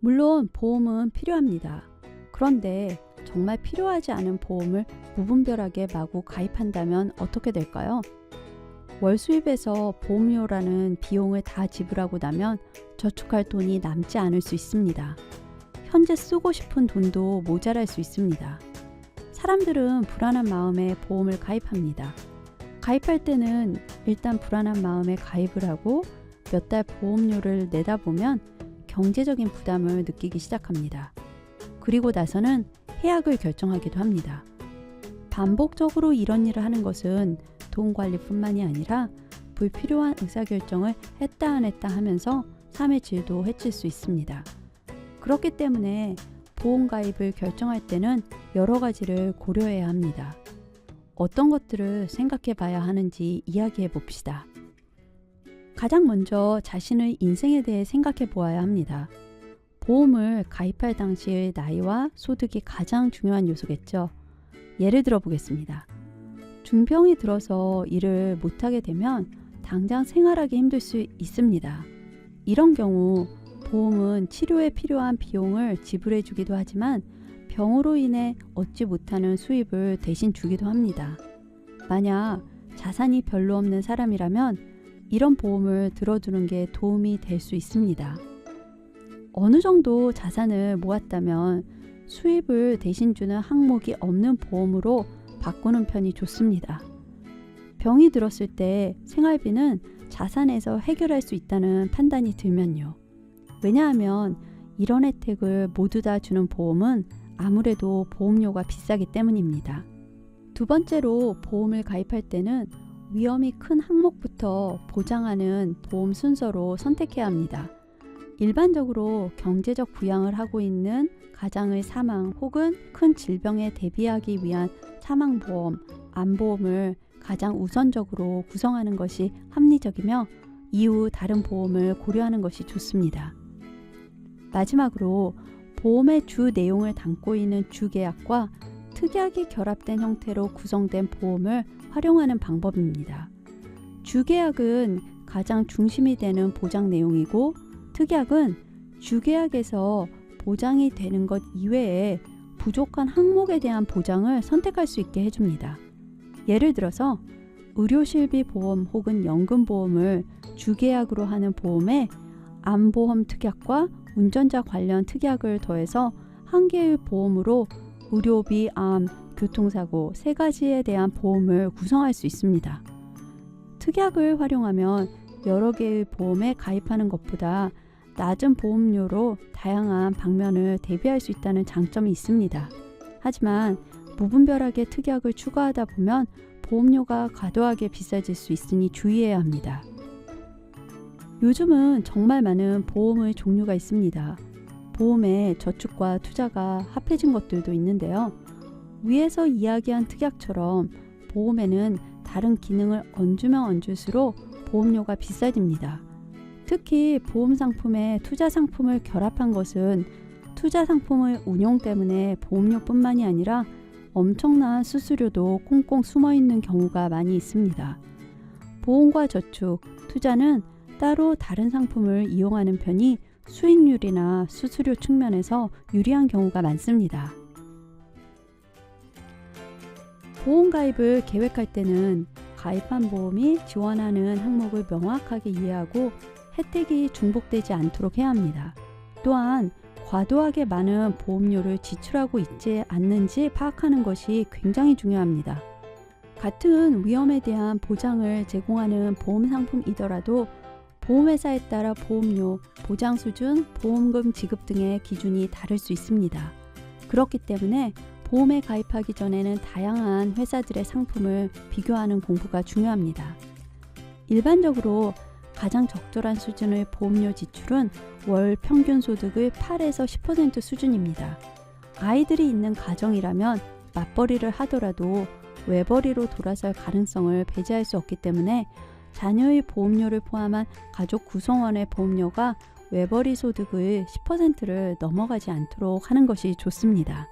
물론 보험은 필요합니다. 그런데 정말 필요하지 않은 보험을 무분별하게 마구 가입한다면 어떻게 될까요? 월 수입에서 보험료라는 비용을 다 지불하고 나면 저축할 돈이 남지 않을 수 있습니다. 현재 쓰고 싶은 돈도 모자랄 수 있습니다. 사람들은 불안한 마음에 보험을 가입합니다. 가입할 때는 일단 불안한 마음에 가입을 하고 몇 달 보험료를 내다 보면 경제적인 부담을 느끼기 시작합니다. 그리고 나서는 해약을 결정하기도 합니다. 반복적으로 이런 일을 하는 것은 돈 관리뿐만이 아니라 불필요한 의사결정을 했다 안 했다 하면서 삶의 질도 해칠 수 있습니다. 그렇기 때문에 보험 가입을 결정할 때는 여러 가지를 고려해야 합니다. 어떤 것들을 생각해 봐야 하는지 이야기해 봅시다. 가장 먼저 자신의 인생에 대해 생각해 보아야 합니다. 보험을 가입할 당시의 나이와 소득이 가장 중요한 요소겠죠. 예를 들어 보겠습니다. 중병이 들어서 일을 못하게 되면 당장 생활하기 힘들 수 있습니다. 이런 경우 보험은 치료에 필요한 비용을 지불해 주기도 하지만 병으로 인해 얻지 못하는 수입을 대신 주기도 합니다. 만약 자산이 별로 없는 사람이라면 이런 보험을 들어두는 게 도움이 될 수 있습니다. 어느 정도 자산을 모았다면 수입을 대신 주는 항목이 없는 보험으로 바꾸는 편이 좋습니다. 병이 들었을 때 생활비는 자산에서 해결할 수 있다는 판단이 들면요. 왜냐하면 이런 혜택을 모두 다 주는 보험은 아무래도 보험료가 비싸기 때문입니다. 두 번째로 보험을 가입할 때는 위험이 큰 항목부터 보장하는 보험 순서로 선택해야 합니다. 일반적으로 경제적 부양을 하고 있는 가장의 사망 혹은 큰 질병에 대비하기 위한 사망보험, 암보험을 가장 우선적으로 구성하는 것이 합리적이며 이후 다른 보험을 고려하는 것이 좋습니다. 마지막으로 보험의 주 내용을 담고 있는 주계약과 특약이 결합된 형태로 구성된 보험을 활용하는 방법입니다. 주계약은 가장 중심이 되는 보장 내용이고 특약은 주계약에서 보장이 되는 것 이외에 부족한 항목에 대한 보장을 선택할 수 있게 해줍니다. 예를 들어서 의료실비 보험 혹은 연금보험을 주계약으로 하는 보험에 암보험 특약과 운전자 관련 특약을 더해서 한 개의 보험으로 의료비, 암, 교통사고 세 가지에 대한 보험을 구성할 수 있습니다. 특약을 활용하면 여러 개의 보험에 가입하는 것보다 낮은 보험료로 다양한 방면을 대비할 수 있다는 장점이 있습니다. 하지만 무분별하게 특약을 추가하다 보면 보험료가 과도하게 비싸질 수 있으니 주의해야 합니다. 요즘은 정말 많은 보험의 종류가 있습니다. 보험에 저축과 투자가 합해진 것들도 있는데요. 위에서 이야기한 특약처럼 보험에는 다른 기능을 얹으면 얹을수록 보험료가 비싸집니다. 특히 보험 상품에 투자 상품을 결합한 것은 투자 상품의 운용 때문에 보험료뿐만이 아니라 엄청난 수수료도 꽁꽁 숨어 있는 경우가 많이 있습니다. 보험과 저축, 투자는 따로 다른 상품을 이용하는 편이 수익률이나 수수료 측면에서 유리한 경우가 많습니다. 보험 가입을 계획할 때는 가입한 보험이 지원하는 항목을 명확하게 이해하고 혜택이 중복되지 않도록 해야 합니다. 또한 과도하게 많은 보험료를 지출하고 있지 않는지 파악하는 것이 굉장히 중요합니다. 같은 위험에 대한 보장을 제공하는 보험 상품이더라도 보험회사에 따라 보험료, 보장 수준, 보험금 지급 등의 기준이 다를 수 있습니다. 그렇기 때문에 보험에 가입하기 전에는 다양한 회사들의 상품을 비교하는 공부가 중요합니다. 일반적으로 가장 적절한 수준의 보험료 지출은 월 평균 소득의 8에서 10% 수준입니다. 아이들이 있는 가정이라면 맞벌이를 하더라도 외벌이로 돌아설 가능성을 배제할 수 없기 때문에 자녀의 보험료를 포함한 가족 구성원의 보험료가 외벌이 소득의 10%를 넘어가지 않도록 하는 것이 좋습니다.